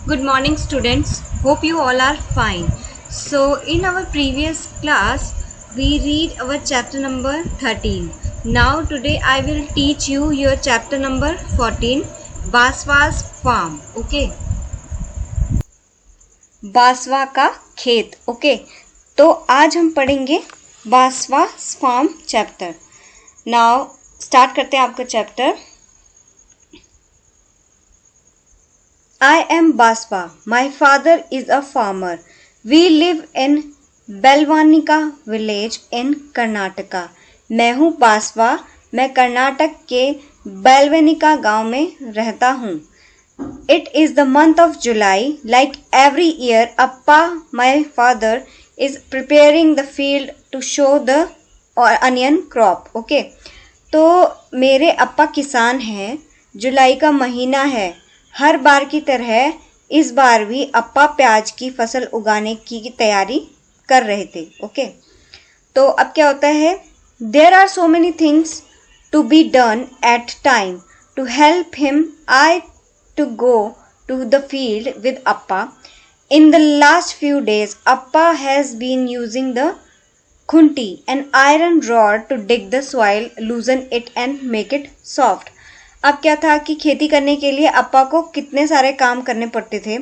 Good morning, students. Hope you all are fine. So, in our previous class, we read our chapter number 13. Now, today I will teach you your chapter number 14, Baswa's Farm. Okay. Basava का खेत. Okay. तो आज हम पढ़ेंगे Basava farm chapter. Now start करते हैं आपका chapter. I am Baswa. My father is a farmer. We live in Belvanika village in Karnataka. मैं हूँ बासवा. मैं कर्नाटक के बेलवानिका गांव में रहता हूँ. It is the month of July. Like every year, Appa, my father, is preparing the field to show the onion crop. Okay. तो मेरे अप्पा किसान हैं. जुलाई का महीना है. हर बार की तरह इस बार भी अप्पा प्याज की फसल उगाने की तैयारी कर रहे थे. ओके. तो अब क्या होता है, there are so many things to be done at time to help him. I too go to the field with Appa. In the last few days Appa has been using the khunti an iron rod to dig the soil, loosen it and make it soft. अब क्या था कि खेती करने के लिए अप्पा को कितने सारे काम करने पड़ते थे.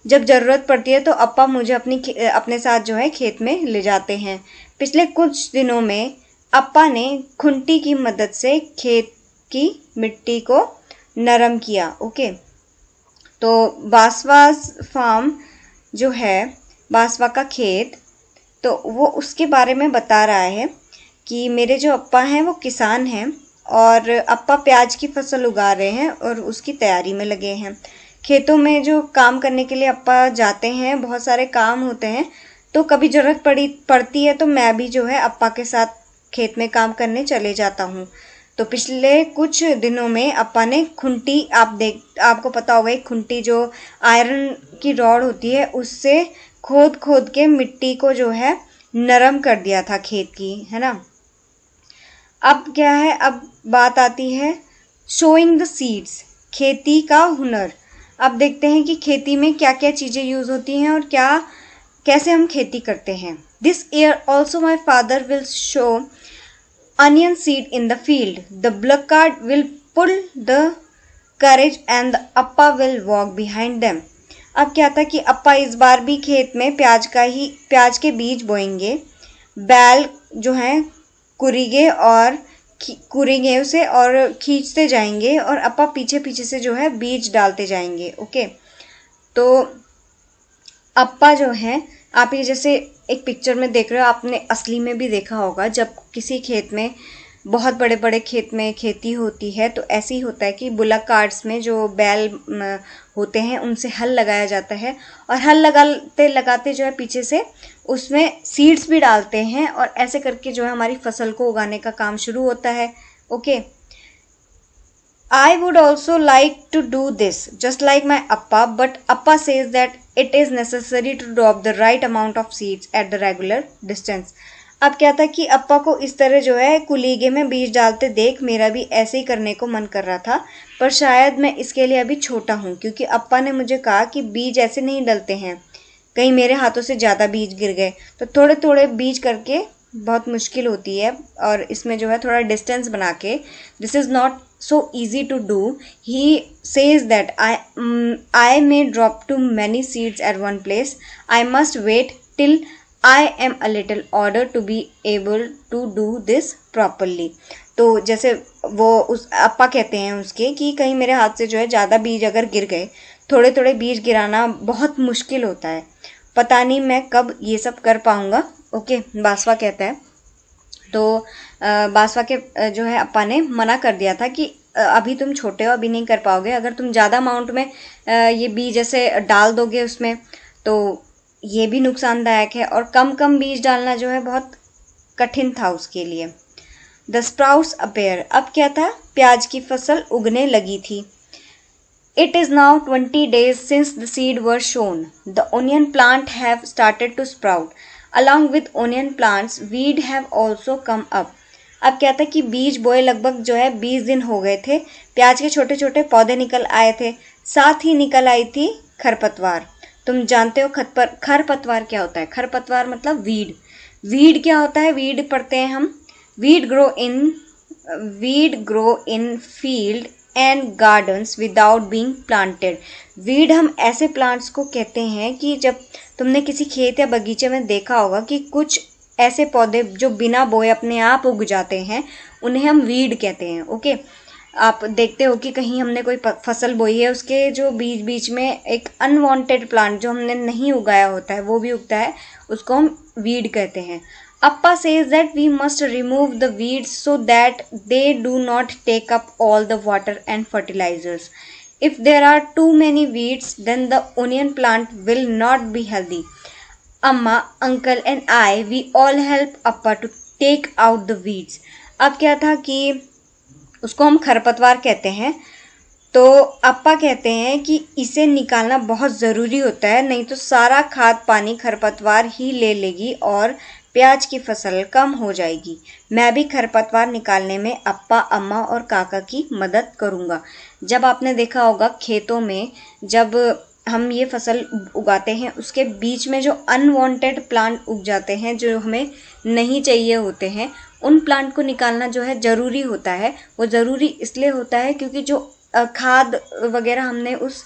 जब ज़रूरत पड़ती है तो अप्पा मुझे अपने साथ जो है खेत में ले जाते हैं. पिछले कुछ दिनों में अप्पा ने खुंटी की मदद से खेत की मिट्टी को नरम किया. ओके. तो बासवा फार्म जो है, बासवा का खेत, तो वो उसके बारे में बता रहा है कि मेरे जो अप्पा हैं वो किसान हैं और अप्पा प्याज की फसल उगा रहे हैं और उसकी तैयारी में लगे हैं. खेतों में जो काम करने के लिए अप्पा जाते हैं, बहुत सारे काम होते हैं, तो कभी ज़रूरत पड़ती है तो मैं भी जो है अप्पा के साथ खेत में काम करने चले जाता हूँ. तो पिछले कुछ दिनों में अप्पा ने खुंटी, आपको पता होगा एक खुंटी जो आयरन की रॉड होती है, उससे खोद के मिट्टी को जो है नरम कर दिया था खेत की, है ना. अब क्या है, अब बात आती है शोइंग द सीड्स, खेती का हुनर. अब देखते हैं कि खेती में क्या क्या चीज़ें यूज़ होती हैं और कैसे हम खेती करते हैं. This year also my father will sow onion seed in the field. The bullock cart will pull the carriage and the appa will walk behind them. अब क्या था कि अप्पा इस बार भी खेत में प्याज के बीज बोएंगे. बैल जो हैं कुरेंगे उसे और खींचते जाएंगे और अप्पा पीछे पीछे से जो है बीज डालते जाएंगे. ओके. तो अप्पा जो है, आप ये जैसे एक पिक्चर में देख रहे हो, आपने असली में भी देखा होगा, जब किसी खेत में, बहुत बड़े बड़े खेत में खेती होती है तो ऐसे ही होता है कि बुलक कार्ट्स में जो बैल होते हैं उनसे हल लगाया जाता है और हल लगाते जो है पीछे से उसमें सीड्स भी डालते हैं और ऐसे करके जो है हमारी फसल को उगाने का काम शुरू होता है. Okay. I would also like to do this just like my Appa, but Appa says that it is necessary to drop the right amount of seeds at the regular distance. अब क्या था कि अप्पा को इस तरह जो है कुलीगे में बीज डालते देख मेरा भी ऐसे ही करने को मन कर रहा था, पर शायद मैं इसके लिए अभी छोटा हूँ, क्योंकि अप्पा ने मुझे कहा कि बीज ऐसे नहीं डलते हैं, कहीं मेरे हाथों से ज़्यादा बीज गिर गए तो थोड़े थोड़े बीज करके बहुत मुश्किल होती है और इसमें जो है थोड़ा डिस्टेंस बना के, this is not so easy to do. He says that I may drop too many seeds at one place. I must wait till I am a little older to be able to do this properly. तो जैसे वो उस अप्पा कहते हैं उसके कि कहीं मेरे हाथ से जो है ज़्यादा बीज अगर गिर गए, थोड़े थोड़े बीज गिराना बहुत मुश्किल होता है, पता नहीं मैं कब ये सब कर पाऊँगा. ओके. बासवा कहता है. तो बासवा के जो है अप्पा ने मना कर दिया था कि अभी तुम छोटे हो, अभी नहीं कर पाओगे. अगर तुम ज़्यादा अमाउंट में ये बीज ऐसे डाल दोगे उसमें तो ये भी नुकसानदायक है, और कम बीज डालना जो है बहुत कठिन था उसके लिए. The sprouts appear. अब क्या था, प्याज की फसल उगने लगी थी. It is now 20 days since the seed were sown. The onion plant have started to sprout. Along with onion plants, weed have also come up. अब क्या था कि बीज बोए लगभग जो है 20 दिन हो गए थे. प्याज के छोटे छोटे पौधे निकल आए थे. साथ ही निकल आई थी खरपतवार। तुम जानते हो खरपतवार क्या होता है? खरपतवार मतलब वीड। वीड क्या होता है? वीड पढ़ते हैं हम। Weed grow in field and gardens without being planted. Weed हम ऐसे प्लांट्स को कहते हैं कि जब तुमने किसी खेत या बगीचे में देखा होगा कि कुछ ऐसे पौधे जो बिना बोए अपने आप उग जाते हैं, उन्हें हम वीड कहते हैं। ओके, आप देखते हो कि कहीं हमने कोई फसल बोई है, उसके जो बीच बीच में एक अनवांटेड प्लांट जो हमने नहीं उगाया होता है वो भी उगता है, उसको हम वीड कहते हैं। Appa says that we must remove the weeds so that they do not take up all the water and fertilizers. If there are too many weeds, then the onion plant will not be healthy. Amma, uncle and I, we all help Appa to take out the weeds. अब क्या था कि उसको हम खरपतवार कहते हैं, तो अप्पा कहते हैं कि इसे निकालना बहुत ज़रूरी होता है, नहीं तो सारा खाद पानी खरपतवार ही ले लेगी और प्याज की फसल कम हो जाएगी। मैं भी खरपतवार निकालने में अप्पा, अम्मा और काका की मदद करूँगा। जब आपने देखा होगा खेतों में जब हम ये फसल उगाते हैं, उसके बीच में जो अनवांटेड प्लांट उग जाते हैं जो हमें नहीं चाहिए होते हैं, उन प्लांट को निकालना जो है ज़रूरी होता है। वो ज़रूरी इसलिए होता है क्योंकि जो खाद वगैरह हमने उस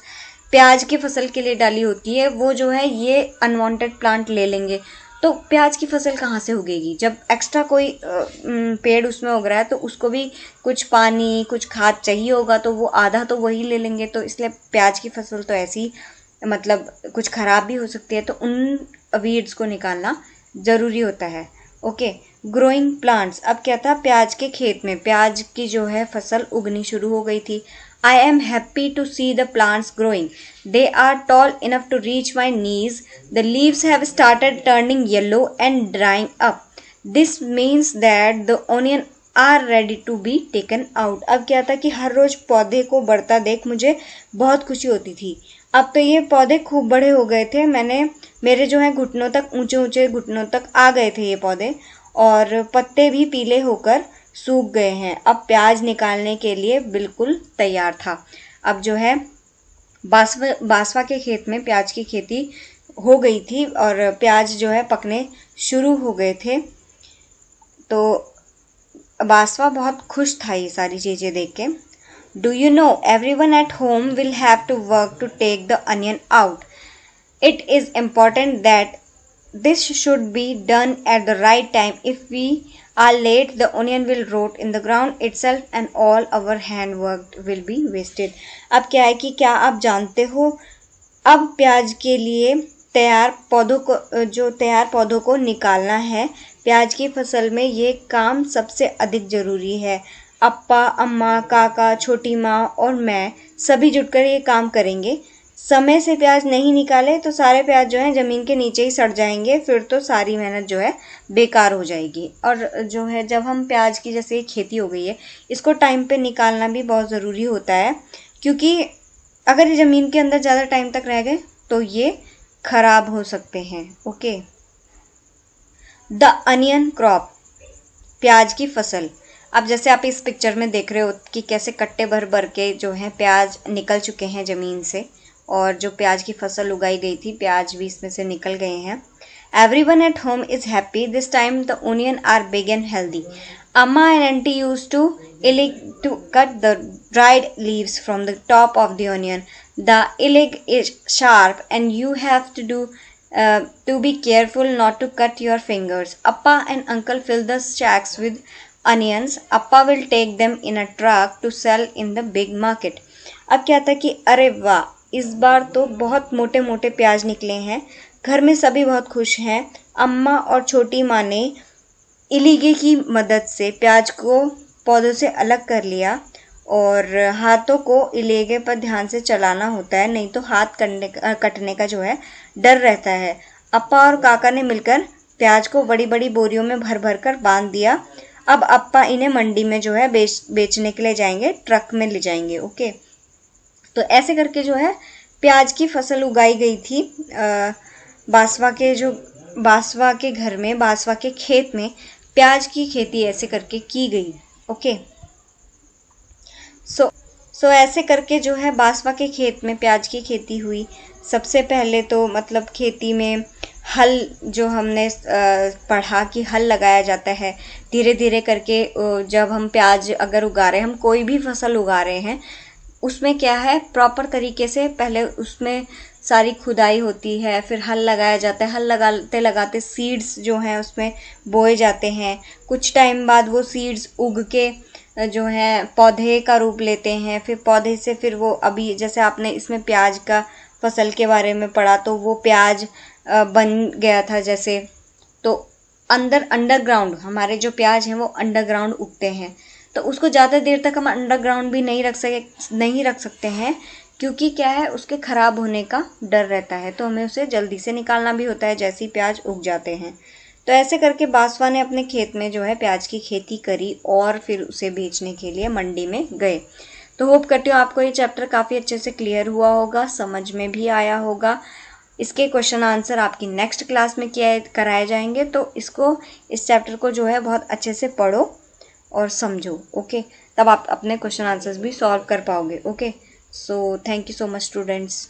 प्याज की फसल के लिए डाली होती है, वो जो है ये अनवांटेड प्लांट ले लेंगे, तो प्याज की फसल कहाँ से उगेगी? जब एक्स्ट्रा कोई पेड़ उसमें उग रहा है तो उसको भी कुछ पानी कुछ खाद चाहिए होगा, तो वो आधा तो वही ले लेंगे। तो इसलिए प्याज की फसल तो ऐसी मतलब कुछ ख़राब भी हो सकती है, तो उन वीड्स को निकालना ज़रूरी होता है। Okay, growing plants. अब क्या था, प्याज के खेत में प्याज की जो है फसल उगनी शुरू हो गई थी। I am happy to see the plants growing. They are tall enough to reach my knees. The leaves have started turning yellow and drying up. This means that the onion are ready to be taken out. अब क्या था कि हर रोज पौधे को बढ़ता देख मुझे बहुत खुशी होती थी। अब तो ये पौधे खूब बड़े हो गए थे, मेरे जो है घुटनों तक, ऊंचे ऊंचे घुटनों तक आ गए थे ये पौधे, और पत्ते भी पीले होकर सूख गए हैं। अब प्याज निकालने के लिए बिल्कुल तैयार था। अब जो है बासवा के खेत में प्याज की खेती हो गई थी और प्याज जो है पकने शुरू हो गए थे। तो बासवा बहुत खुश था ये सारी चीज़ें देख के। Do you know everyone at home will have to work to take the onion out. It is important that this should be done at the right time. If we are late, the onion will rot in the ground itself and all our handwork will be wasted. अब क्या है कि क्या आप जानते हो, अब प्याज के लिए तैयार पौधों को निकालना है। प्याज की फसल में ये काम सबसे अधिक ज़रूरी है। अप्पा, अम्मा, काका, छोटी माँ और मैं सभी जुटकर ये काम करेंगे। समय से प्याज नहीं निकाले तो सारे प्याज जो है ज़मीन के नीचे ही सड़ जाएंगे, फिर तो सारी मेहनत जो है बेकार हो जाएगी। और जो है जब हम प्याज की जैसे खेती हो गई है, इसको टाइम पे निकालना भी बहुत ज़रूरी होता है, क्योंकि अगर ये ज़मीन के अंदर ज़्यादा टाइम तक रह गए तो ये खराब हो सकते हैं। ओके, द अनियन क्रॉप, प्याज की फसल। अब जैसे आप इस पिक्चर में देख रहे हो कि कैसे कट्टे भर भर के जो है प्याज निकल चुके हैं ज़मीन से, और जो प्याज की फसल उगाई गई थी, प्याज भी इसमें से निकल गए हैं। Everyone at home is happy. This time the onion are big and healthy. Amma and auntie used to cut the dried leaves from the top of the onion. The eleg is sharp and you have to be careful not to cut your fingers. Appa and uncle fill the sacks with onions. Appa will take them in a truck to sell in the big market. अब क्या था कि अरे वाह, इस बार तो बहुत मोटे मोटे प्याज निकले हैं। घर में सभी बहुत खुश हैं। अम्मा और छोटी माँ ने इलीगे की मदद से प्याज को पौधों से अलग कर लिया, और हाथों को इलीगे पर ध्यान से चलाना होता है, नहीं तो हाथ कटने का जो है डर रहता है। अप्पा और काका ने मिलकर प्याज को बड़ी बड़ी बोरियों में भर भर कर बांध दिया। अब अप्पा इन्हें मंडी में जो है बेचने के लिए जाएंगे, ट्रक में ले जाएंगे। ओके, तो ऐसे करके जो है प्याज की फसल उगाई गई थी। बासवा के घर में, बासवा के खेत में प्याज की खेती ऐसे करके की गई। ओके, सो सो ऐसे करके जो है बासवा के खेत में प्याज की खेती हुई। सबसे पहले तो मतलब खेती में हल, जो हमने पढ़ा कि हल लगाया जाता है। धीरे धीरे करके जब हम प्याज अगर उगा रहे हैं, हम कोई भी फसल उगा रहे हैं, उसमें क्या है, प्रॉपर तरीके से पहले उसमें सारी खुदाई होती है, फिर हल लगाया जाता है। हल लगाते लगाते सीड्स जो हैं उसमें बोए जाते हैं। कुछ टाइम बाद वो सीड्स उग के जो है पौधे का रूप लेते हैं। फिर पौधे से फिर वो, अभी जैसे आपने इसमें प्याज का फसल के बारे में पढ़ा, तो वो प्याज बन गया था जैसे। तो अंडरग्राउंड हमारे जो प्याज हैं वो अंडरग्राउंड उगते हैं। तो उसको ज़्यादा देर तक हम अंडरग्राउंड भी नहीं रख सकते हैं, क्योंकि क्या है, उसके ख़राब होने का डर रहता है। तो हमें उसे जल्दी से निकालना भी होता है जैसे ही प्याज उग जाते हैं। तो ऐसे करके बासवा ने अपने खेत में जो है प्याज की खेती करी और फिर उसे बेचने के लिए मंडी में गए। तो होप करती हूँ आपको ये चैप्टर काफ़ी अच्छे से क्लियर हुआ होगा, समझ में भी आया होगा। इसके क्वेश्चन आंसर आपकी नेक्स्ट क्लास में कराए जाएंगे, तो इस चैप्टर को जो है बहुत अच्छे से पढ़ो और समझो। ओके, तब आप अपने क्वेश्चन आंसर्स भी सॉल्व कर पाओगे। Okay, so thank you so much students.